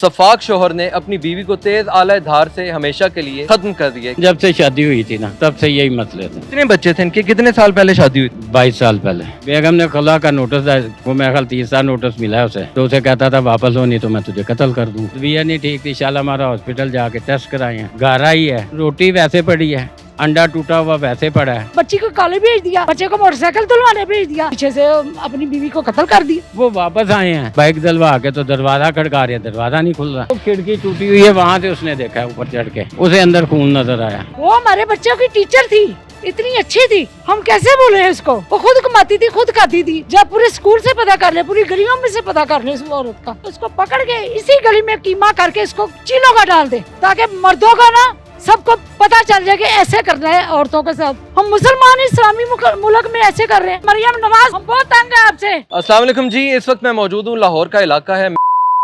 सफाक शोहर ने अपनी बीवी को तेज आला धार से हमेशा के लिए खत्म कर दिया। जब से शादी हुई थी ना तब से यही मसले थे। कितने बच्चे थे इनके? कितने साल पहले शादी हुई थी? 22 साल पहले बेगम ने खुला का नोटिस, वो मेरे ख्याल 30 नोटिस मिला है उसे, तो उसे कहता था वापस हो नहीं तो मैं तुझे कत्ल कर दूं। तबीयत नहीं ठीक थी, शालामार हॉस्पिटल जाके टेस्ट कराए हैं, घर आई है, रोटी वैसे पड़ी है, अंडा टूटा हुआ वैसे पड़ा है। बच्ची को कॉलेज भेज दिया, बच्चे को मोटरसाइकिल धुलवाने भेज दिया, पीछे से अपनी बीवी को कत्ल कर दिया। वो वापस आए हैं बाइक धुलवा के, तो दरवाजा खड़का रहे, दरवाजा नहीं खुल रहा। वो खिड़की टूटी हुई है, वहाँ से उसने देखा है ऊपर चढ़ के, उसे अंदर खून नजर आया। वो हमारे बच्चों की टीचर थी, इतनी अच्छी थी, हम कैसे बोले हैं उसको। वो खुद कमाती थी, खुद खाती थी। जब पूरे स्कूल से पता कर ले, पूरी गलियों में से पता कर ले उस औरत का, उसको पकड़ के इसी गली में कीमा करके इसको चीलों का डाल दे, ताकि मर्दों का ना सबको पता चल जाए कि ऐसे करना है औरतों के साथ। हम मुसलमान इस्लामी मुल्क में ऐसे कर रहे हैं। मरियम नवाज, हम बहुत तंग है आपसे। अस्सलाम वालेकुम जी, इस वक्त मैं मौजूद हूँ लाहौर का इलाका है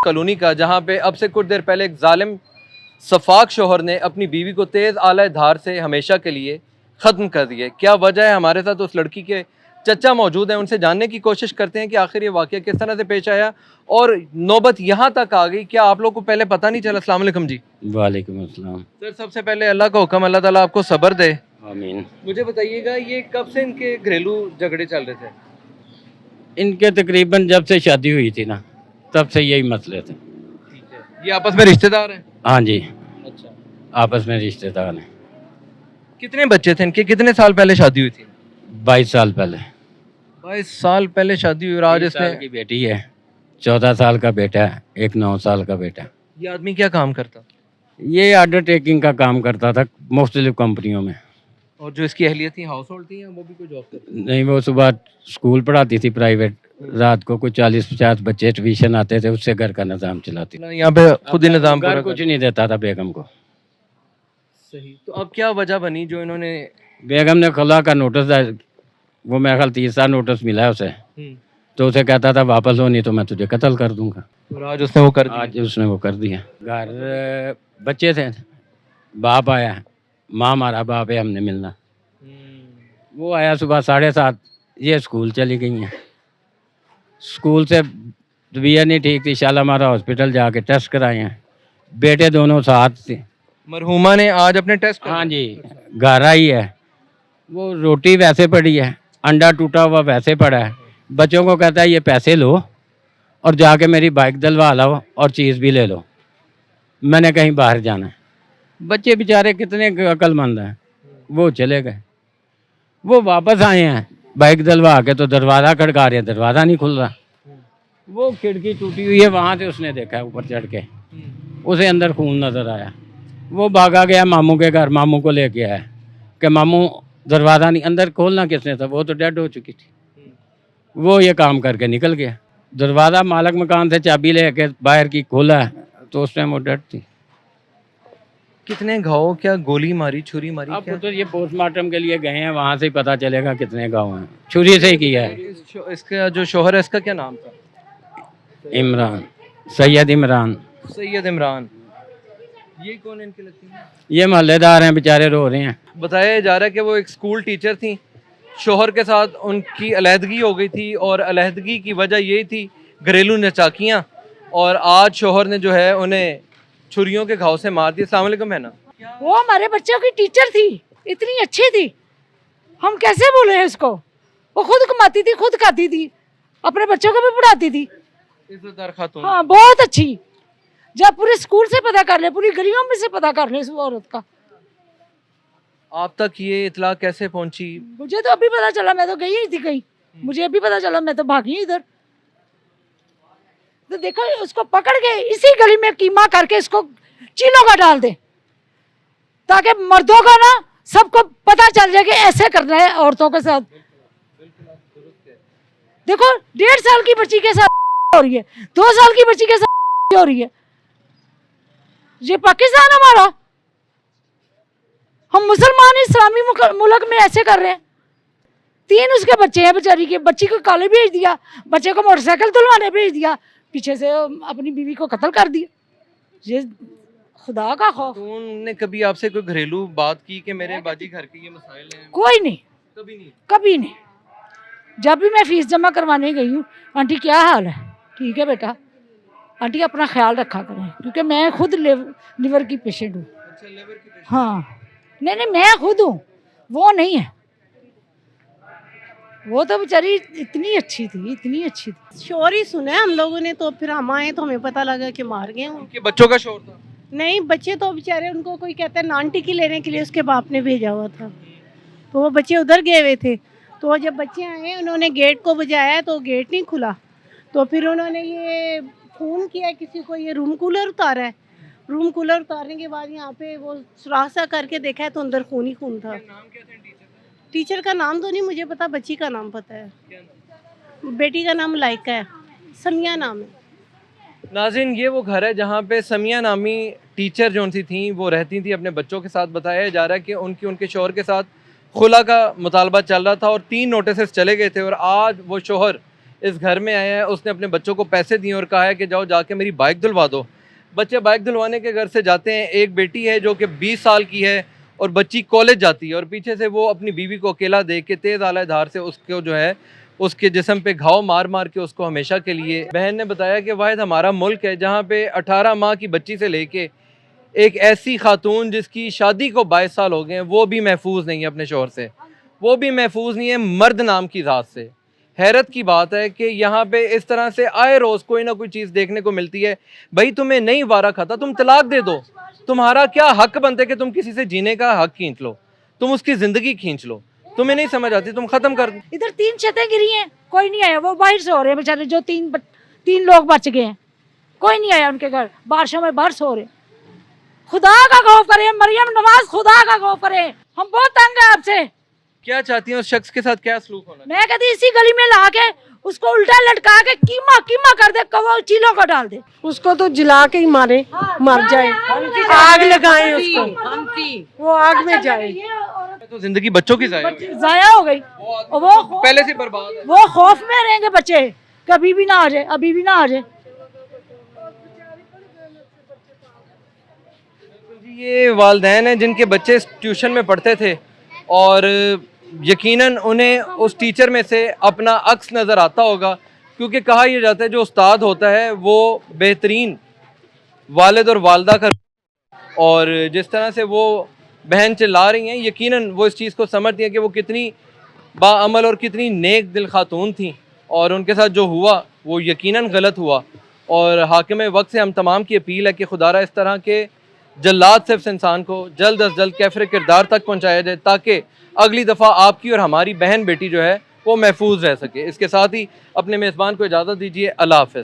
कॉलोनी का, जहाँ पे अब से कुछ देर पहले एक जालिम सफाक शोहर ने अपनी बीवी को तेज आला धार से हमेशा के लिए ख़त्म कर दिया। क्या वजह है? हमारे साथ उस लड़की के चचा मौजूद हैं, उनसे जानने की कोशिश करते हैं कि आखिर ये वाक़या किस तरह से पेश आया और नौबत यहाँ तक आ गई। क्या आप लोग को पहले पता नहीं चला? अस्सलाम वालेकुम जी। वालेकुम अस्सलाम। सर, सबसे पहले अल्लाह का हुक्म, अल्लाह ताला आपको सब्र दे। आमीन। मुझे बताइएगा, ये कब से इनके घरेलू झगड़े चल रहे थे? इनके तकरीबन जब से शादी हुई थी ना तब से यही मसले थे। ठीक है, ये आपस में रिश्तेदार हैं? हाँ जी, अच्छा। आपस में रिश्तेदार हैं। कितने बच्चे थे इनके? कितने साल पहले शादी हुई थी? 22 साल पहले। 22 साल पहले शादी हुई और आज 20 साल इसने... की बेटी है, 14 साल का बेटा है, एक 9 साल का बेटा है। ये आदमी क्या काम करता? ये अंडरटेकिंग का काम करता था मुख्तलिफ कंपनियों में। और जो इसकी अहलियत थी, हाउस होल्ड थी या वो भी कोई जॉब करती? नहीं, वो सुबह स्कूल पढ़ाती थी प्राइवेट, रात को कुछ 40-50 बच्चे ट्यूशन आते थे, उससे घर का निज़ाम चलाती थी। यहाँ पे खुद ही निज़ाम घर पूरा कुछ नहीं देता था बेगम को। सही। तो अब क्या वजह बनी जो इन्होंने... बेगम ने खुला का नोटिस, वो मेरे ख्याल 30 नोटिस मिला है उसे, तो उसे कहता था वापस हो नहीं तो मैं तुझे कत्ल कर दूंगा। और आज उसने वो कर दिया। आज उसने वो कर दिया। घर बच्चे थे, बाप आया, माँ हमारा बाप है, हमने मिलना। वो आया सुबह 7:30, ये स्कूल चली गई हैं। स्कूल से तबीयत नहीं ठीक थी, शालामार हॉस्पिटल जाके टेस्ट कराए हैं, बेटे दोनों साथ थे। मरहुमा ने आज अपने टेस्ट... हाँ जी, घर आई है, वो रोटी वैसे पड़ी है, अंडा टूटा हुआ वैसे पड़ा है। बच्चों को कहता है ये पैसे लो और जाके मेरी बाइक दिलवा लाओ और चीज़ भी ले लो, मैंने कहीं बाहर जाना है। बच्चे बेचारे कितने अक्लमंद हैं, वो चले गए। वो वापस आए हैं बाइक दिलवा के, तो दरवाज़ा खड़का रहे, दरवाज़ा नहीं खुल रहा। वो खिड़की टूटी हुई है, वहाँ से उसने देखा है ऊपर चढ़ के, उसे अंदर खून नज़र आया। वो भागा गया मामू के घर, मामू को लेके आया कि मामू दरवाज़ा नहीं, अंदर खोलना किसने था, वो तो डेड हो चुकी थी। वो ये काम करके निकल गया। दरवाज़ा मालिक मकान से चाबी लेके बाहर की खोला है, तो उस टाइम वो डेड थी। कितने घाव? क्या गोली मारी, छुरी मारी? अब क्या? तो ये पोस्टमार्टम के लिए गए हैं, वहाँ से ही पता चलेगा कितने गाँव हैं। छुरी से ही किया है। इसका जो शोहर है, इसका क्या नाम था? इमरान, सैयद इमरान। सैयद इमरान। ये कौन इनके लगती है? ये मोहल्लेदार हैं, बेचारे रो रहे हैं। बताया जा रहा है कि वो एक स्कूल टीचर थी, शोहर के साथ उनकी अलहदगी हो गई थी और अलहदगी की वजह यही थी घरेलू नचाकियाँ, और आज शोहर ने जो है उन्हें छुरियों के घाव से मार दिया। अस्सलाम वालेकुम है ना। वो हमारे बच्चों की टीचर थी, इतनी अच्छी थी, हम कैसे बोले हैं उसको। वो खुद कमाती थी, खुद खाती थी, अपने बच्चों को भी पढ़ाती थी। इज्जतदार खातून। हाँ, बहुत अच्छी। जब पूरे स्कूल से पता कर ले, पूरी गलियों में से पता कर ले उस औरत का। आप तक ये इतला कैसे पहुंची? मुझे तो अभी पता चला, मैं तो गई ही थी कहीं, मुझे अभी पता चला, मैं तो भागी इधर। तो देखो, उसको पकड़ के इसी गली में कीमा करके इसको चीलों का डाल दे, ताकि मर्दों का ना सबको पता चल जाए कि ऐसे करना है औरतों के साथ। देखो, 1.5 साल की बच्ची के साथ हो रही है, 2 साल की बच्ची के साथ हो रही है। ये पाकिस्तान हमारा? हम मुसलमान इस्लामी मुल्क में ऐसे कर रहे हैं। 3 उसके बच्चे हैं बेचारी के, बच्ची को कॉलेज भेज दिया, बच्चे को मोटरसाइकिल धुलवाने भेज दिया, पीछे से अपनी बीवी को कत्ल कर दिया। ये खुदा का खौफ। तो उन्होंने कभी आपसे कोई घरेलू बात की कि मेरे बाजी घर के ये मसाइल हैं? कोई नहीं, कभी नहीं। कभी नहीं। जब भी मैं फीस जमा करवाने गई हूँ, आंटी क्या हाल है? ठीक है बेटा, आंटी अपना ख्याल रखा करें, क्योंकि मैं खुद लिवर की पेशेंट हूँ। हाँ, नहीं मैं खुद हूँ, वो नहीं है। वो तो बेचारी इतनी अच्छी थी, इतनी अच्छी थी। शोर ही सुना है हम लोगों ने, तो फिर हम आए तो हमें पता लगा कि मार गए वो। उनके बच्चों का शोर था। नहीं, बच्चे तो बेचारे, उनको कोई कहता है नान टिक्की लेने के लिए उसके बाप ने भेजा हुआ था, तो वो बच्चे उधर गए हुए थे। तो जब बच्चे आए उन्होंने गेट को बजाया तो गेट नहीं खुला, तो फिर उन्होंने ये फ़ोन किया किसी को, ये रूम कूलर उतारा है। रूम कूलर उतारने के बाद यहाँ पे वो सुराख सा करके देखा है तो अंदर खून ही खून था। टीचर का नाम तो नहीं मुझे पता, बच्ची का नाम पता है। बेटी का नाम लाइका है, समिया नाम है। नाज़रीन, ये वो घर है जहाँ पे समिया नामी टीचर जो सी थी वो रहती थी अपने बच्चों के साथ। बताया जा रहा है कि उनके शोहर के साथ खुला का मुतालबा चल रहा था और 3 नोटिस चले गए थे, और आज वो शोहर इस घर में आया है। उसने अपने बच्चों को पैसे दिए और कहा है कि जाओ जाके मेरी बाइक धुलवा दो। बच्चे बाइक धुलवाने के घर से जाते हैं। एक बेटी है जो कि 20 साल की है और बच्ची कॉलेज जाती है, और पीछे से वो अपनी बीवी को अकेला देख के तेज़ आला धार से उसको जो है उसके जिस्म पे घाव मार मार के उसको हमेशा के लिए। बहन ने बताया कि वाहिद हमारा मुल्क है जहाँ पे 18 माह की बच्ची से लेके एक ऐसी खातून जिसकी शादी को 22 साल हो गए हैं वो भी महफूज नहीं है अपने शौहर से, वो भी महफूज नहीं है मर्द नाम की ज़ात से। हैरत की बात है कि यहाँ पे इस तरह से आए रोज़ कोई ना कोई चीज़ देखने को मिलती है। भाई तुम्हें नहीं वारा खाता, तुम तलाक दे दो। तुम्हारा क्या हक बनता है कि तुम किसी से जीने का हक खींच लो, तुम उसकी ज़िंदगी खींच लो। तुम्हें नहीं समझ आती, तुम ख़त्म कर दो। इधर 3 छतें गिरी हैं, कोई नहीं आया। वो बाहर सो रहे हैं बेचारे, जो 3 लोग बच गए हैं, कोई नहीं आया उनके घर। बारिशों में बाहर सो रहे। खुदा का खौफ करें मरियम नवाज, खुदा का खौफ करें। हम बहुत तंग है आपसे। क्या चाहती हैं उस शख्स के साथ क्या सलूक होना? मैं कहती इसी गली में ला के उसको उल्टा लटका के कीमा कीमा कर दे, कवा चीलों को डाल दे। उसको तो जला के ही मारे, मर जाए, आग लगाए उसको, वो आग में जाए। तो जिंदगी बच्चों की जाया हो गई, वो पहले से बर्बाद है। वो खौफ में रहेंगे बच्चे, कभी भी ना आ जाए, अभी भी ना आ जाए। ये वालिदैन हैं जिनके बच्चे ट्यूशन में पढ़ते थे और यकीनन उन्हें उस टीचर में से अपना अक्स नज़र आता होगा, क्योंकि कहा यह जाता है जो उस्ताद होता है वो बेहतरीन वालिद और वालदा का, और जिस तरह से वो बहन चिल्ला रही हैं यकीनन वो इस चीज़ को समझती हैं कि वो कितनी बाअमल और कितनी नेक दिल खातून थी, और उनके साथ जो हुआ वो यकीनन गलत हुआ। और हाकिम वक्त से हम तमाम की अपील है कि खुदारा इस तरह के जल्लाद से इस इंसान को जल्द अज जल्द कैफर किरदार तक पहुँचाया जाए, ताकि अगली दफ़ा आपकी और हमारी बहन बेटी जो है वो महफूज रह सके। इसके साथ ही अपने मेज़बान को इजाज़त दीजिए। अल्लाह हाफ़िज़।